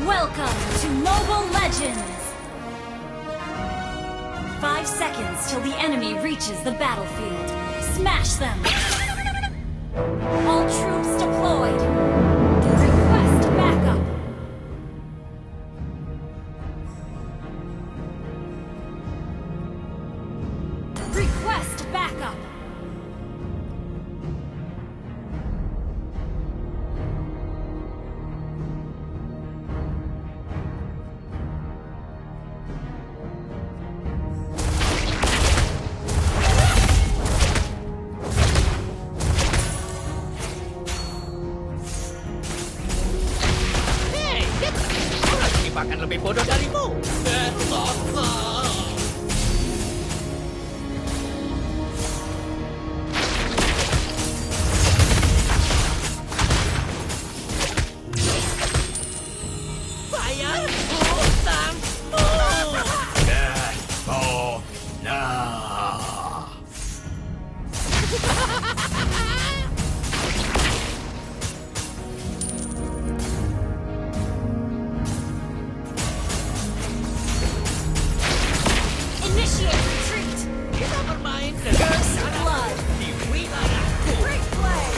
Welcome to Mobile Legends! 5 seconds till the enemy reaches the battlefield. Smash them! All troops deployed! Request backup! Request backup! Akan lebih bodoh darimu. Bayar hutangmu. Initiate retreat! Kita bermain First blood! di wilayahku. Great play!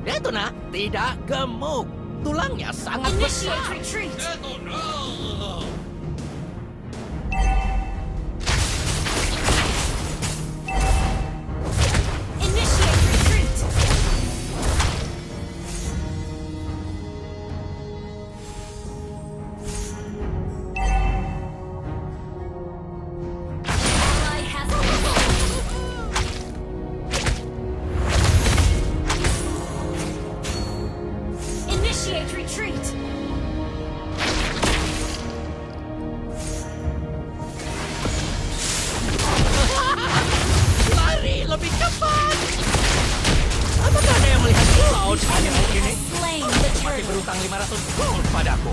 Detona tidak gemuk. Tulangnya sangat Initiate besar. retreat! Initiate retreat! Ally has Initiate retreat! Lari lebih cepat. Apakah ada yang melihat pulau di hanya ini? Slain the Masih turtle! berutang 500 gold padaku.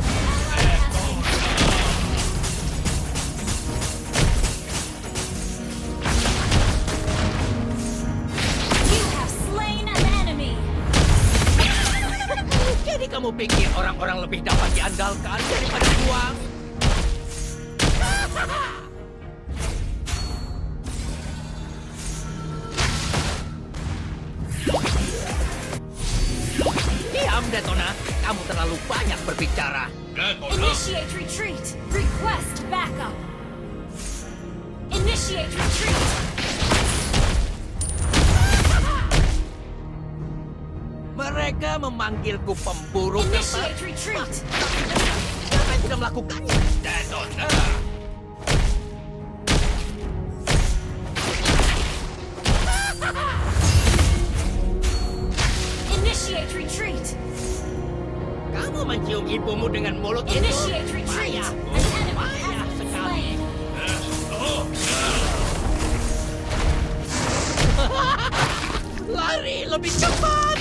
You have slain an enemy! Jadi kamu pikir orang-orang lebih dapat diandalkan daripada uang? Diam, Detona. Kamu terlalu banyak berbicara. Initiate retreat! Request backup! Initiate retreat! Mereka memanggilku pemburu kertas. Initiate retreat! Siapa yang tidak melakukannya? Detona. Initiate retreat! Kamu mencium ibumu dengan mulut itu? Initiate retreat! Payah. An enemy Payah has been sekali. slain! Lari lebih cepat.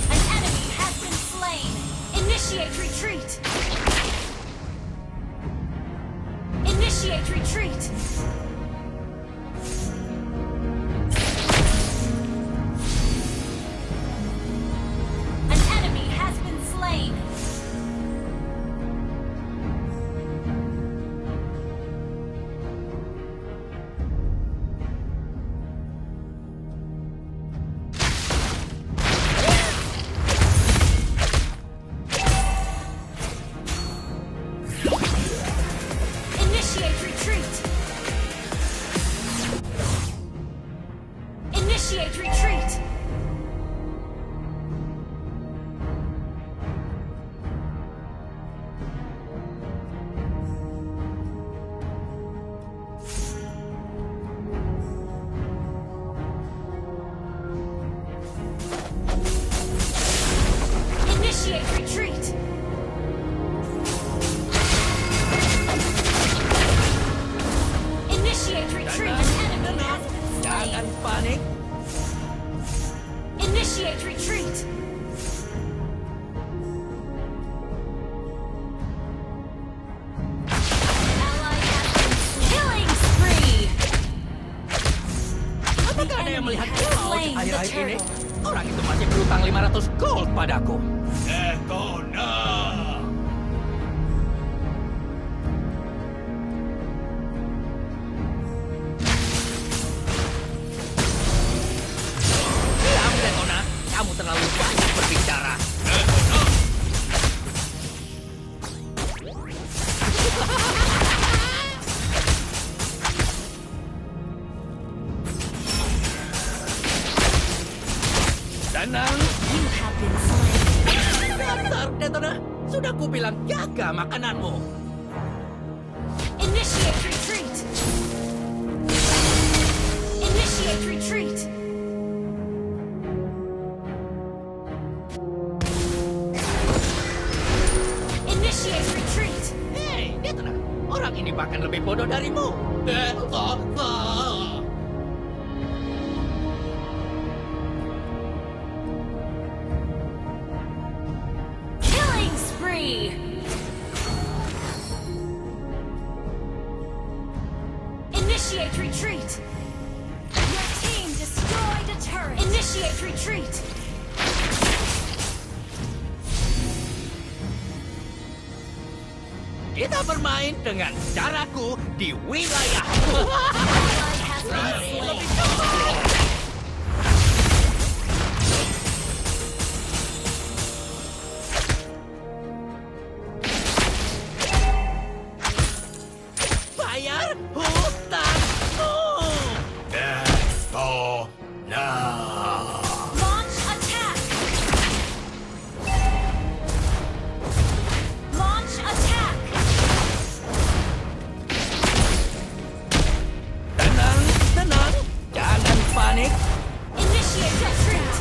An enemy has been slain! Initiate retreat! Initiate retreat! An enemy has been slain! Initiate retreat! Initiate retreat! Initiate retreat! Initiate retreat! An enemy has been Jangan slain! panik. Initiate retreat! melihat has kau slain the akhir-akhir ini? turtle. Orang itu masih berutang 500 gold padaku. Detona! Diam, Detona. Kamu terlalu banyak berbicara. Detona! Tenang. You have been slain. Dasar, Detona. Sudah kubilang jaga makananmu. Initiate retreat. Initiate retreat. Initiate retreat. Hei, Detona. Orang ini bahkan lebih bodoh darimu. Detona! Killing spree. Initiate retreat. Your team destroyed a turret. Initiate retreat. Kita bermain dengan caraku di wilayahku. Ally has been slain. Bayar hutangmu. Detona! Launch attack. Launch attack. Tenang, tenang. Jangan panik. Initiate retreat.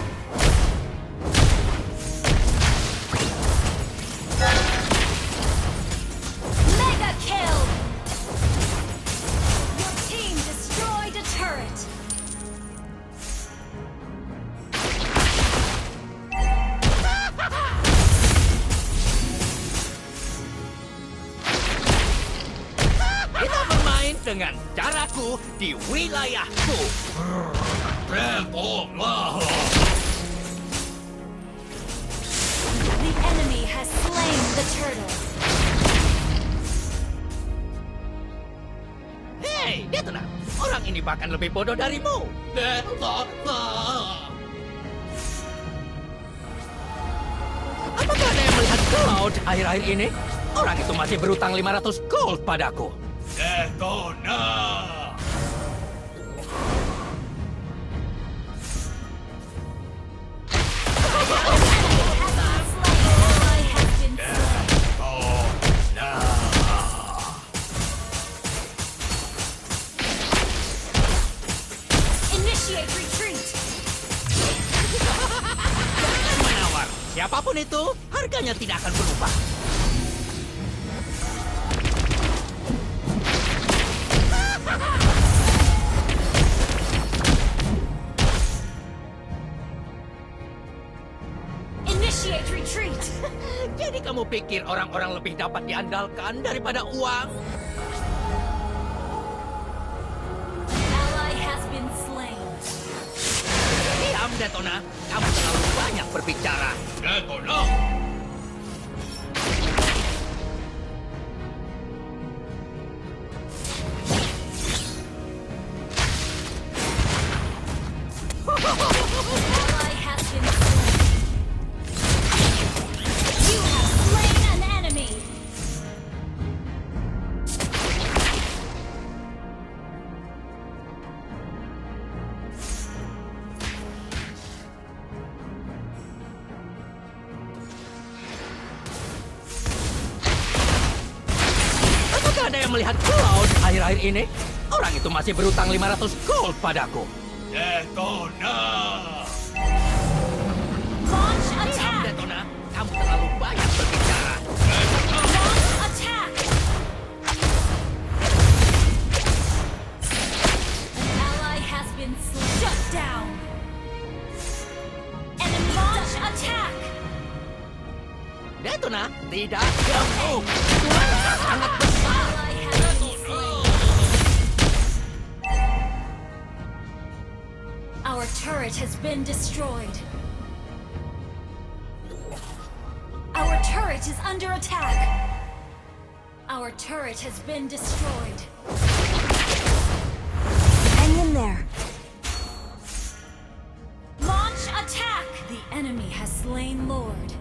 Mega kill. Your team destroyed a turret. Kita bermain dengan caraku di wilayahku. Detona! The enemy has slain the turtle. Hei, Detona. Orang ini bahkan lebih bodoh darimu. Detona! Apakah ada yang melihat Cloud akhir-akhir ini? Orang itu masih berutang 500 gold padaku. Detona! Ally has been slain. Detona! Initiate retreat. Menawar. Siapapun itu, harganya tidak akan berubah. Initiate retreat. Jadi kamu pikir orang-orang lebih dapat diandalkan daripada uang? Ally has been slain. Diam, Detona. Kamu terlalu banyak berbicara. Detona! Ally has been slain. You have slain an enemy. Apakah ada yang melihat Cloud akhir-akhir ini? Orang itu masih berutang 500 gold padaku. Detona! Launch Diam, attack. Detona. Kamu terlalu banyak berbicara. Launch attack. An ally has been slain. Shut down. Enemy launch attack. Detona, tidak kamu. Suara sangat besar. Ally has been slain. Our turret has been destroyed. Our turret is under attack. Our turret has been destroyed. Hang in there. Launch attack! The enemy has slain Lord.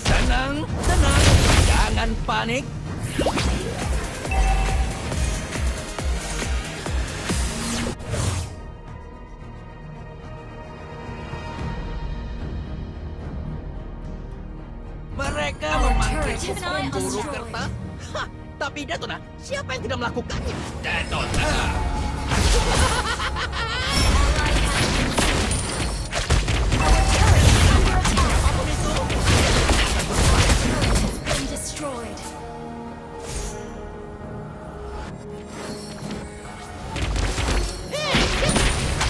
Tenang, tenang, jangan panik. Mereka Our memanggil turret has been guru destroyed. kertas. Hah, tapi Detona, siapa yang tidak melakukannya? Detona! Apapun itu. Been destroyed.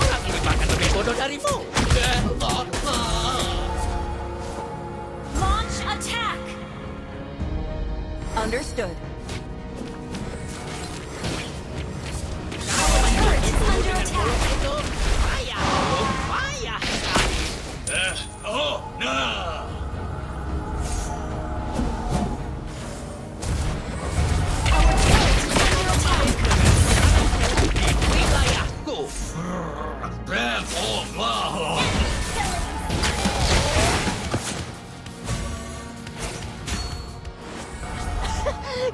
Orang ini bahkan lebih bodoh darimu. Launch attack! Understood. Turret is under attack. Itu payah, payah sekali. Oh, no! Our turret is under attack. Di wilayahku. Transformlah!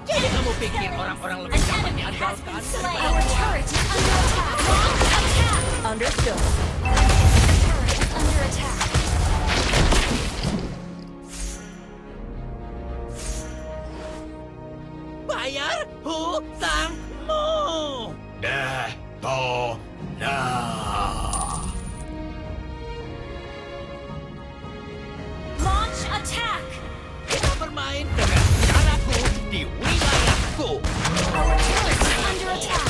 Jadi kamu pikir orang-orang lebih An dapat enemy has diandalkan been slain. daripada Our gua? turret is under attack. Launch attack! Understood. Turret is under attack. Bayar hutangmu. Detona! Launch attack! Kita bermain dengan caraku di wilayahku. Our turret is under attack.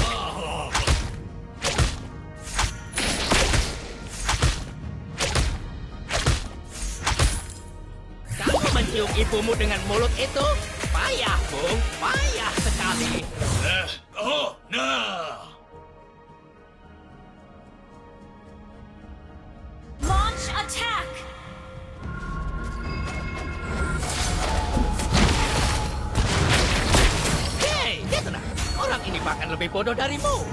Kamu mencium ibumu dengan mulut itu? Payah, Bung. Payah sekali. Oh, no! Launch attack! Hei, dia tenang. Orang ini bahkan lebih bodoh darimu.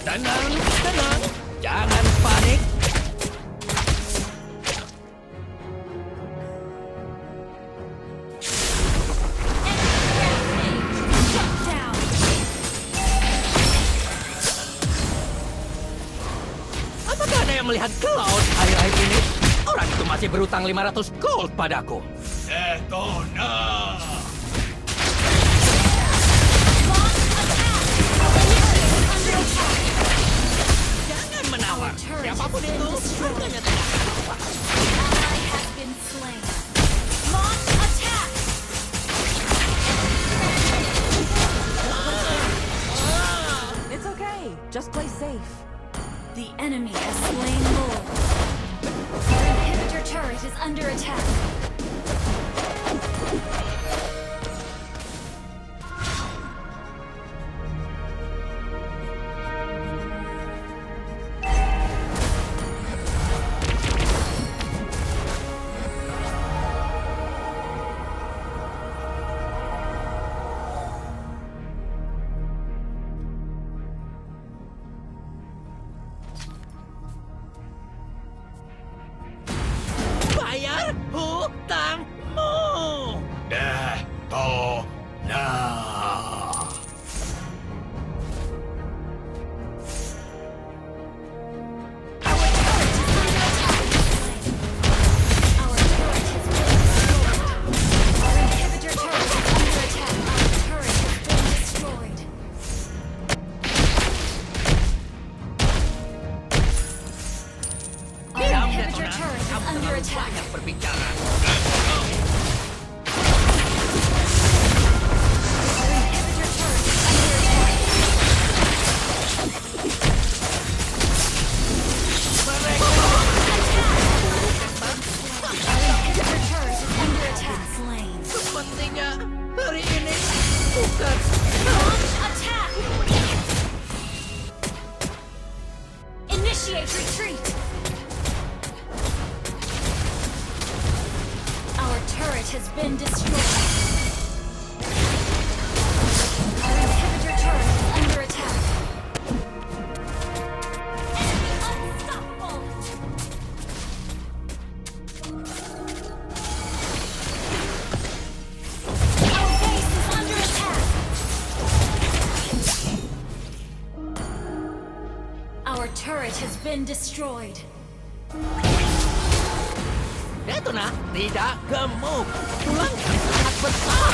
Tenang, tenang. Jangan panik. Shut down! Apakah ada yang melihat Cloud akhir-akhir ini? Orang itu masih berutang 500 gold padaku. Detona! Launch attack! Our turret is under attack. Jangan menawar. turret Siapapun has been itu, destroyed. harganya tidak akan lupa. Ally has been slain. Launch attack! It's okay. Just play safe. The enemy has slain Lord. Our inhibitor turret is under attack. Bayar hutangmu. Detona! Our turret is under attack. Our turret has been destroyed. Our inhibitor turret is under attack. Our turret has been destroyed. Our Diam, inhibitor Detona. turret is Kamu under terlalu attack. banyak berbicara. Our Initiate retreat! Our turret has been destroyed. Our inhibitor turret is under attack. Enemy unstoppable! Our base is under attack. Our turret has been destroyed. Itu nak, tidak gemuk. Tulangnya sangat besar.